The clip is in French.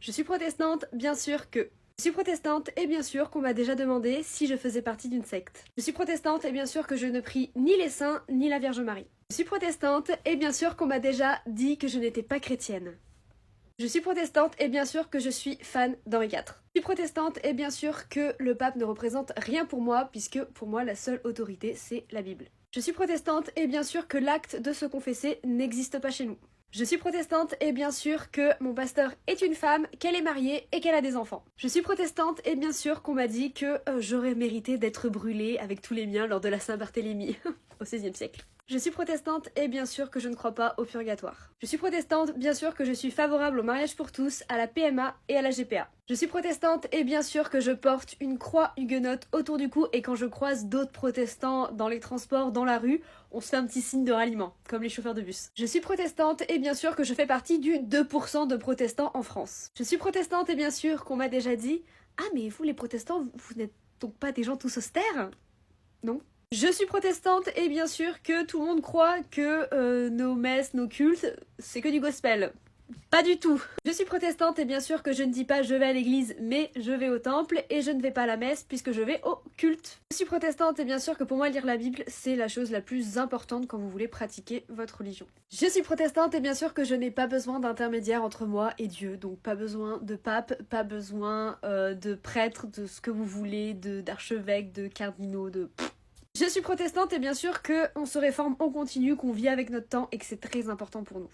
Je suis protestante, bien sûr que... Je suis protestante et bien sûr qu'on m'a déjà demandé si je faisais partie d'une secte. Je suis protestante et bien sûr que je ne prie ni les saints ni la Vierge Marie. Je suis protestante et bien sûr qu'on m'a déjà dit que je n'étais pas chrétienne. Je suis protestante et bien sûr que je suis fan d'Henri IV. Je suis protestante et bien sûr que le pape ne représente rien pour moi puisque pour moi la seule autorité c'est la Bible. Je suis protestante et bien sûr que l'acte de se confesser n'existe pas chez nous. Je suis protestante et bien sûr que mon pasteur est une femme, qu'elle est mariée et qu'elle a des enfants. Je suis protestante et bien sûr qu'on m'a dit que j'aurais mérité d'être brûlée avec tous les miens lors de la Saint-Barthélemy au XVIe siècle. Je suis protestante et bien sûr que je ne crois pas au purgatoire. Je suis protestante, bien sûr que je suis favorable au mariage pour tous, à la PMA et à la GPA. Je suis protestante et bien sûr que je porte une croix huguenote autour du cou et quand je croise d'autres protestants dans les transports, dans la rue, on se fait un petit signe de ralliement, comme les chauffeurs de bus. Je suis protestante et bien sûr que je fais partie du 2% de protestants en France. Je suis protestante et bien sûr qu'on m'a déjà dit « Ah mais vous les protestants, vous n'êtes donc pas des gens tous austères ?» Non. Je suis protestante et bien sûr que tout le monde croit que nos messes, nos cultes, c'est que du gospel. Pas du tout. Je suis protestante et bien sûr que je ne dis pas je vais à l'église mais je vais au temple et je ne vais pas à la messe puisque je vais au culte. Je suis protestante et bien sûr que pour moi lire la Bible c'est la chose la plus importante quand vous voulez pratiquer votre religion. Je suis protestante et bien sûr que je n'ai pas besoin d'intermédiaire entre moi et Dieu, donc pas besoin de pape, pas besoin de prêtre, de ce que vous voulez, d'archevêque, de cardinaux, de... Je suis protestante et bien sûr qu'on se réforme, on continue, qu'on vit avec notre temps et que c'est très important pour nous.